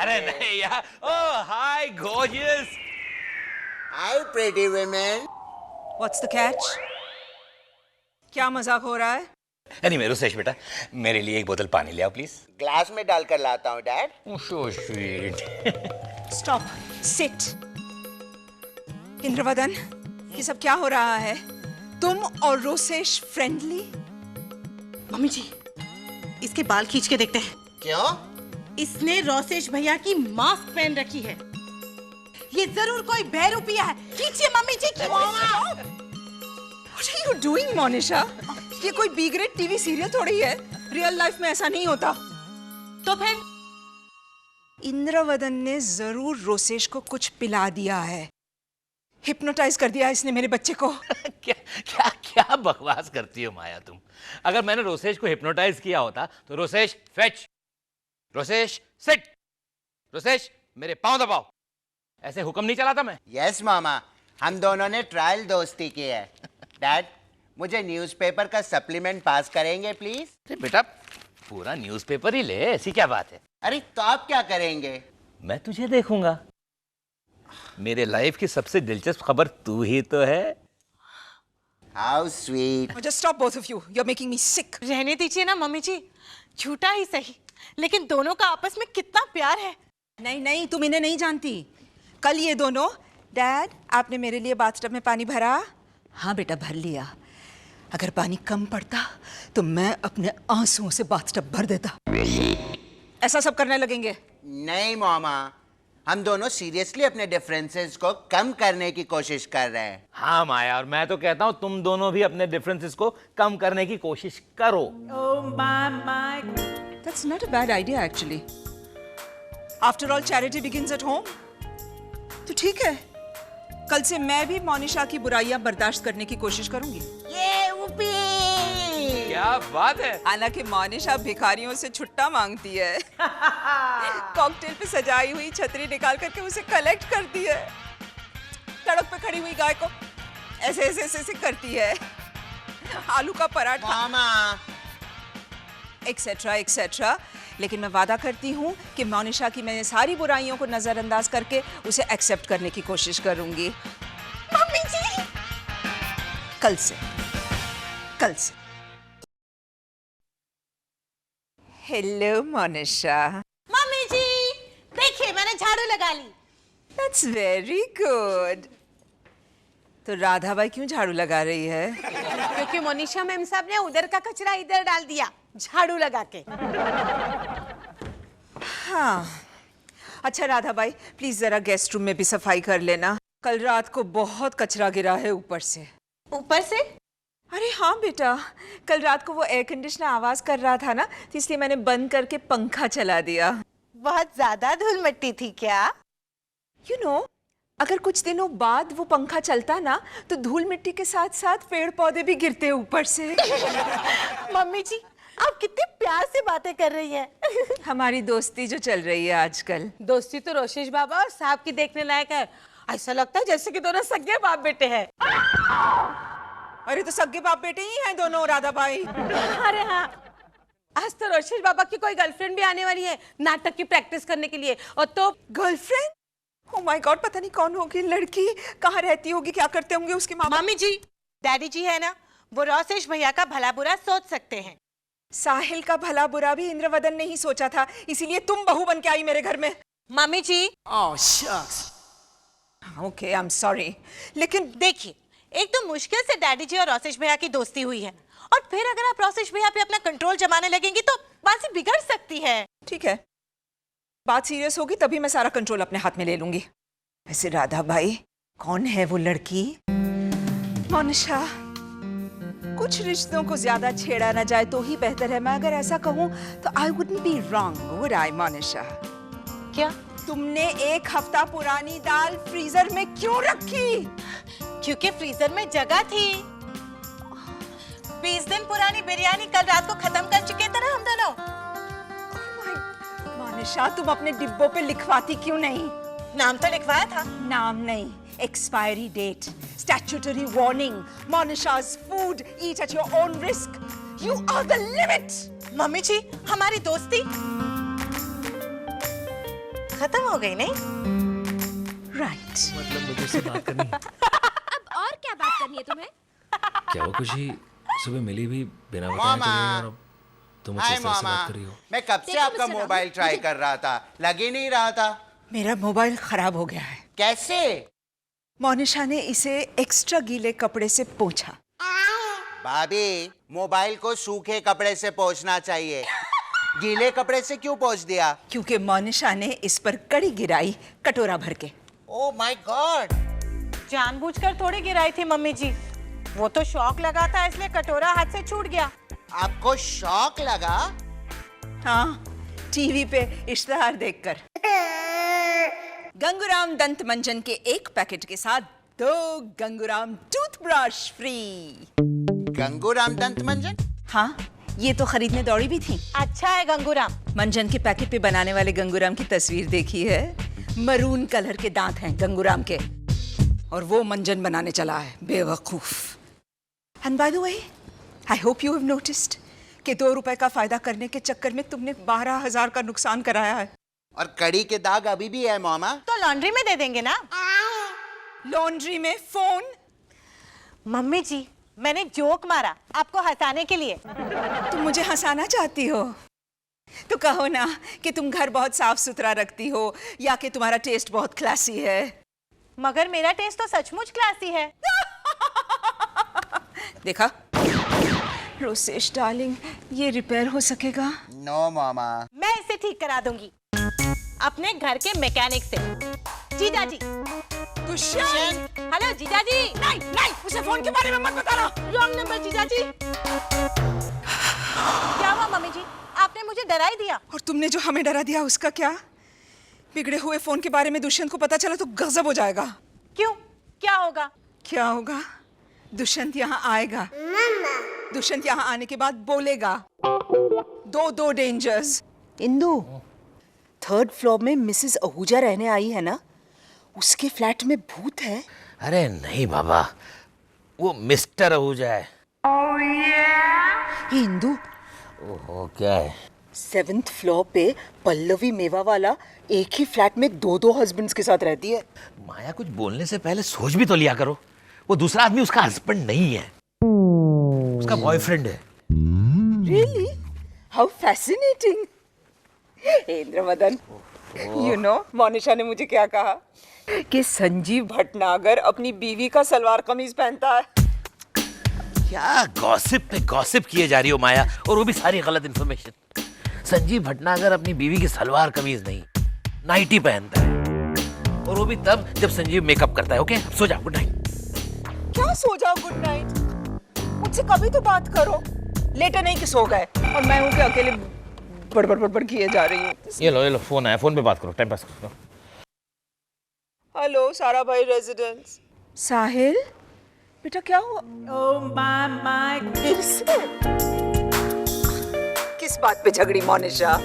अरे नहीं यार। Oh hi gorgeous. Hi pretty women. What's the catch? क्या मजाक हो रहा है? नहीं रुसेश बेटा, मेरे लिए एक बोतल पानी ले आओ प्लीज। ग्लास में डालकर लाता हूँ dad. So sweet. Stop. Sit. Indravadan, ये सब क्या हो रहा है? तुम और रोसेश फ्रेंडली? मम्मी जी, इसके बाल खींच के देखते हैं। क्यों? इसने रोसेश भैया की मास्क पहन रखी है। ये जरूर कोई बहरूपिया है। खींचिए मम्मी जी, खींचिए। What are you doing, Monisha? ये कोई बी ग्रेड टीवी सीरियल थोड़ी है। रियल लाइफ में ऐसा नहीं होता। तो फिर? इंद्रवदन ने जरूर रोसेश को कुछ पिला दिया है। हिप्नोटाइज कर दिया इसने मेरे बच्चे को। क्या क्या क्या बकवास करती हो माया तुम। अगर मैंने रोसेश को हिप्नोटाइज किया होता तो रोसेश फेच, रोसेश सिट, रोसेश मेरे पांव दबाओ, ऐसे हुक्म नहीं चलाता मैं। यस मामा, हम दोनों ने ट्रायल दोस्ती की है। डैड, मुझे न्यूज़पेपर का सप्लीमेंट पास करेंगे प्लीज? अरे बेटा पूरा न्यूज़पेपर ही ले, ऐसी क्या बात है। अरे तो आप क्या करेंगे? मैं तुझे देखूंगा। मेरे लाइफ की सबसे दिलचस्प खबर तू ही तो है। How sweet. Just stop both of you. You're making me sick. रहने दीजिए ना मम्मी जी, झूठा ही सही, लेकिन दोनों का आपस में कितना प्यार है। नहीं नहीं, तुम इन्हें नहीं जानती। कल ये दोनों, डैड आपने मेरे लिए बाथटब में पानी भरा? हाँ बेटा भर लिया। अगर पानी कम पड़ता तो मैं अपने आंसुओं से बाथटब भर देता। ऐसा सब करने लगेंगे? नहीं मामा, हम दोनों सीरियसली अपने डिफरेंसेस को कम करने की कोशिश कर रहे हैं। हाँ माया, और मैं तो कहता हूँ तुम दोनों भी अपने डिफरेंसेस को कम करने की कोशिश करो। That's not a bad idea actually. After all, charity begins at home. तो ठीक है, कल से मैं भी मोनिशा की बुराइयां बर्दाश्त करने की कोशिश करूंगी। ये ऊपी। क्या बात है। हालांकि मोनिशा भिखारियों से छुट्टा मांगती है। कॉकटेल पे सजाई हुई छतरी निकाल करके उसे कलेक्ट करती है। सड़क पे खड़ी हुई गाय को ऐसे ऐसे ऐसे, ऐसे करती है। आलू का पराठा मामा। Etcetera etcetera. लेकिन मैं वादा करती हूँ कि मोनिशा की मैं सारी बुराइयों को नजरअंदाज करके उसे एक्सेप्ट करने की कोशिश करूंगी। मम्मी जी, कल से। हेलो मोनिशा। मम्मी जी, देखिए मैंने झाड़ू लगा ली। That's very good. तो राधा बाई क्यों झाड़ू लगा रही है? क्योंकि मोनिशा मैम साहब ने उधर का कचरा इधर डाल दिया झाड़ू लगा के। हाँ। अच्छा राधा बाई, प्लीज जरा गेस्ट रूम में भी सफाई कर लेना। कल रात को बहुत कचरा गिरा है ऊपर से। ऊपर से? अरे हाँ बेटा, कल रात को वो एयर कंडीशनर आवाज कर रहा था ना, तो इसलिए मैंने बंद करके पंखा चला दिया। बहुत ज्यादा धूल मिट्टी थी क्या? You know, अगर कुछ दिनों बाद वो पंखा चलता ना तो धूल मिट्टी के साथ साथ पेड़ पौधे भी गिरते ऊपर से। मम्मी जी, आप कितने प्यार से बातें कर रही हैं। हमारी दोस्ती जो चल रही है आजकल। दोस्ती तो रोशेश बाबा और साहब की देखने लायक है। ऐसा लगता है जैसे कि दोनों सगे बाप बेटे हैं। अरे तो सगे बाप बेटे ही हैं दोनों राधा बाई। अरे हाँ, आज तो रोशेश बाबा की कोई गर्लफ्रेंड भी आने वाली है नाटक की प्रैक्टिस करने के लिए। और तो गर्लफ्रेंड? ओह माय गॉड, पता नहीं कौन होगी लड़की, कहाँ रहती होगी, क्या करते होंगे उसके माँ बाप। मम्मी जी, डैडी जी है ना, वो रोशेश भैया का भला बुरा सोच सकते हैं। साहिल का भला बुरा भी इंद्रवदन ने ही सोचा था, इसीलिए तुम बहू बन के आई मेरे घर में। Mummy ji, oh shucks. Okay, I am sorry. लेकिन देखिए, एक तो मुश्किल से डैडी जी और रोशेश भैया की दोस्ती हुई है, और फिर अगर आप रोशेश भैया पे अपना कंट्रोल जमाने लगेंगी तो बात बिगड़ सकती है। ठीक है, बात सीरियस होगी तभी मैं सारा कंट्रोल अपने हाथ में ले लूंगी। वैसे राधा भाई, कौन है वो लड़की? मोनिशा, कुछ रिश्तों को ज्यादा छेड़ा ना जाए तो ही बेहतर है। मैं अगर ऐसा कहूँ तो I wouldn't be wrong, would I Monisha? क्या? तुमने एक हफ्ता पुरानी दाल फ्रीजर में क्यों रखी? क्योंकि फ्रीजर में जगह थी। 20 दिन पुरानी बिरयानी कल रात को खत्म कर चुके थे ना हम दोनों। मोनिशा, तुम अपने डिब्बों पे लिखवाती क्यों नहीं? नाम तो लिखवाया था। नाम नहीं, expiry date, statutory warning. Monisha's food, eat at your own risk. You are the limit. Mummy जी, हमारी दोस्ती। खत्म हो गई नहीं? राइट। मतलब मुझे उससे बात करनी है। अब और क्या बात करनी है तुम्हें? क्या वो खुशी सुबह मिली भी बिना बताए मामा। चली गई और अब तुम मुझसे हाय इस तरह से मामा, बात कर रही हो? मैं कब से देखो आपका मुझसे मोबाइल रहो, ट्राई कर रहा था, लग ही नहीं रहा था। मेरा मोबाइल खराब हो गया है। कैसे? मोनिशा ने इसे एक्स्ट्रा गीले कपड़े से पोंछा। भाभी, मोबाइल को सूखे कपड़े से पोंछना चाहिए, गीले कपड़े से क्यों पोंछ दिया? क्योंकि मोनिशा ने इस पर कड़ी गिराई कटोरा भर के। Oh my God! जानबूझकर थोड़ी गिराई थी मम्मी जी, वो तो शौक लगा था इसलिए कटोरा हाथ से छूट गया। आपको शौक लगा? हाँ, टीवी पे इश्तेहार देखकर। गंगूराम दंत मंजन के एक पैकेट के साथ 2 गंगूराम टूथब्रश फ्री। गंगूराम दंत मंजन? हाँ, ये तो खरीदने दौड़ी भी थी। अच्छा है गंगूराम। मंजन के पैकेट पे बनाने वाले गंगूराम की तस्वीर देखी है? मरून कलर के दांत हैं गंगूराम के, और वो मंजन बनाने चला है, बेवकूफ। And by the way, I hope you have noticed कि 2 रुपए का फायदा करने के चक्कर में तुमने 12,000 का नुकसान कराया है। और कड़ी के दाग अभी भी है मामा। तो लॉन्ड्री में दे देंगे ना। लॉन्ड्री में फोन? मम्मी जी, मैंने जोक मारा आपको हंसाने के लिए। तुम मुझे हंसाना चाहती हो तो कहो ना कि तुम घर बहुत साफ सुथरा रखती हो या कि तुम्हारा टेस्ट बहुत क्लासी है। मगर मेरा टेस्ट तो सचमुच क्लासी है। देखा रोसेश डार्लिंग, ये रिपेयर हो सकेगा? नो मामा। मैं इसे ठीक करा दूंगी अपने घर के मैकेनिक से। जीजा जी। दुष्यंत! हेलो जीजा जी। नहीं नहीं, उसे फोन के बारे में मत बताना। रॉन्ग नंबर जीजा जी। क्या हुआ मम्मी जी, आपने मुझे डरा ही दिया। और तुमने जो हमें डरा दिया उसका क्या? बिगड़े हुए फोन के बारे में दुष्यंत को पता चला तो गजब हो जाएगा। क्यों, क्या होगा? क्या होगा? दुष्यंत यहाँ आएगा। दुष्यंत यहाँ आने के बाद बोलेगा 2 डेंजर्स। इंदु, 3rd फ्लोर में मिसेस आहूजा रहने आई है ना, उसके फ्लैट में भूत है। अरे नहीं बाबा, वो मिस्टर आहूजा है। ये इंदु, ओहो, क्या है? 7th फ्लोर पे पल्लवी मेवा वाला एक ही फ्लैट में 2 हस्बैंड्स के साथ रहती है। माया, कुछ बोलने से पहले सोच भी तो लिया करो। वो दूसरा आदमी उसका हस्बैंड नहीं है, उसका बॉयफ्रेंड है। Really? How fascinating! Indravadan, you know, Monisha ने मुझे क्या कहा कि संजीव भटनागर अपनी बीवी का सलवार कमीज पहनता है। क्या गॉसिप पे गॉसिप किए जा रही हो माया, और वो भी सारी गलत इंफॉर्मेशन। संजीव भटनागर अपनी बीवी की सलवार कमीज नहीं, नाइटी पहनता है, और वो भी तब जब संजीव मेकअप करता है। ओके, सो जाओ, गुड नाइट। क्या सो जाओ गुड नाइट? मुझसे कभी तो बात करो। लेटे नहीं कि सो गए, और मैं हूँ कि अकेले बड़बड़ किए जा रही हूँ। ये लो फोन आया, फोन पे बात करो, टाइम पास करो। हेलो सारा भाई रेजिडेंस। साहिल बेटा, क्या हुआ? ओह माय फिर से? किस बात पे झगड़ी मोनिशा?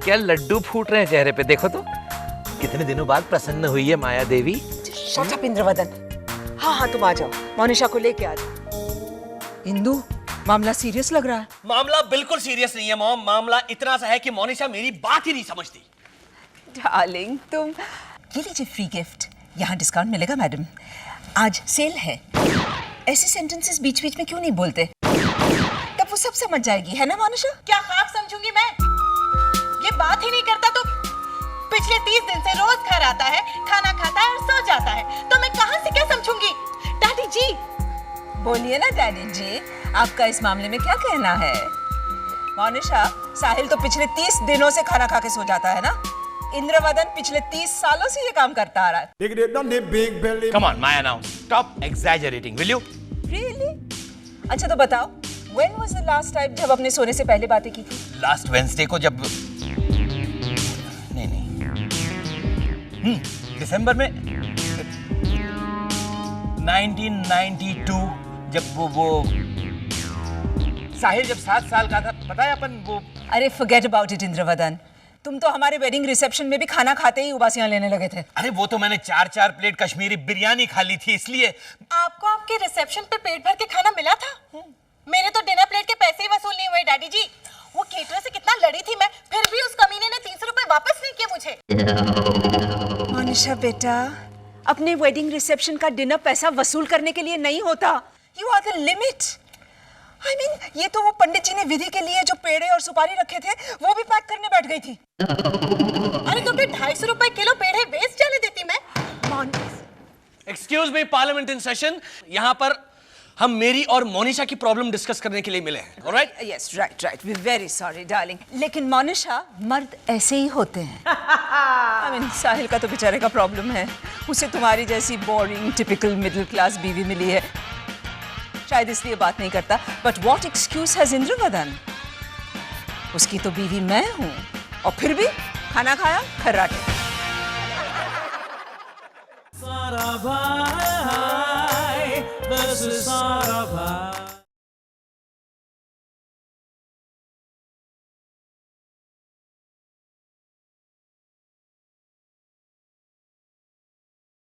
क्या लड्डू फूट रहे हैं चेहरे पे, देखो तो। कितने दिनों बाद प्रसन्न हुई है माया देवी। Shut up Indravadan. हाँ, तुम आ जाओ, मोनिशा को लेके आ जाओ। इंदु, मामला सीरियस लग रहा है। मामला बिल्कुल सीरियस नहीं है मॉम। मामला इतना सा है कि मोनिशा मेरी बात ही नहीं समझती। डार्लिंग, तुम ये लीजिए फ्री गिफ्ट। यहाँ डिस्काउंट मिलेगा मैडम, आज सेल है। ऐसे सेंटेंसेस बीच बीच में क्यों नहीं बोलते? तब वो सब समझ जाएगी, है ना मोनिशा? क्या ख्वाब समझूंगी मैं? ये बात ही नहीं करता तो पिछले 30 दिन से रोज घर आता है, खाना खाता है और सो जाता है, तो मैं कहाँ से क्या समझूंगी? डैडी जी। बोलिए ना डैडी जी, आपका इस मामले में क्या कहना है? मोनिशा, साहिल तो पिछले 30 दिनों से खाना खा के सो जाता है ना। इंद्रवदन पिछले 30 सालों से ये काम करता आ रहा है। Come on Maya, now stop exaggerating, will you? Really? अच्छा तो बताओ, when was the last time जब अपने सोने से पहले बातें की थी? लास्ट वेंसडे को, जब नहीं दिसंबर में 1992, जब वो साहिल जब 7 साल का था, पता है अपन वो। अरे forget about it इंद्रवदन, तुम तो हमारे वेडिंग रिसेप्शन में भी खाना खाते ही उबासियां लेने लगे थे। अरे वो तो मैंने 4 प्लेट कश्मीरी बिरयानी खा ली थी, इसलिए। आपको आपके रिसेप्शन पे पेट भर के खाना मिला था? मेरे तो डिनर प्लेट के पैसे ही वसूल नहीं हुए डैडी जी। वो केटरर से कितना लड़ी थी मैं, फिर भी उस कमीने ने 300 रुपए वापस नहीं किए मुझे। मोनिशा बेटा, अपने वेडिंग रिसेप्शन का डिनर पैसा वसूल करने के लिए नहीं होता। You are the limit. I mean, ये तो वो पंडित जी ने विधि के लिए जो पेड़े और सुपारी रखे थे वो भी पैक करने बैठ गई थी। अरे तो फिर 250 रुपए किलो पेड़े वेस्ट जाने देती मैं। Excuse me, parliament in session. यहाँ पर हम मेरी और मोनिशा की प्रॉब्लम डिस्कस करने के लिए मिले हैं। Alright? Yes, right, we very sorry darling, लेकिन मोनिशा, मर्द ऐसे ही होते हैं। आई मीन, साहिल का तो बेचारे का प्रॉब्लम है, उसे तुम्हारी जैसी बोरिंग टिपिकल मिडिल क्लास बीवी मिली है, शायद इसलिए बात नहीं करता। But what excuse has Indravadan? उसकी तो बीवी मैं हूं, और फिर भी खाना खाया खर्राटे। Sara Bhai, this is Sara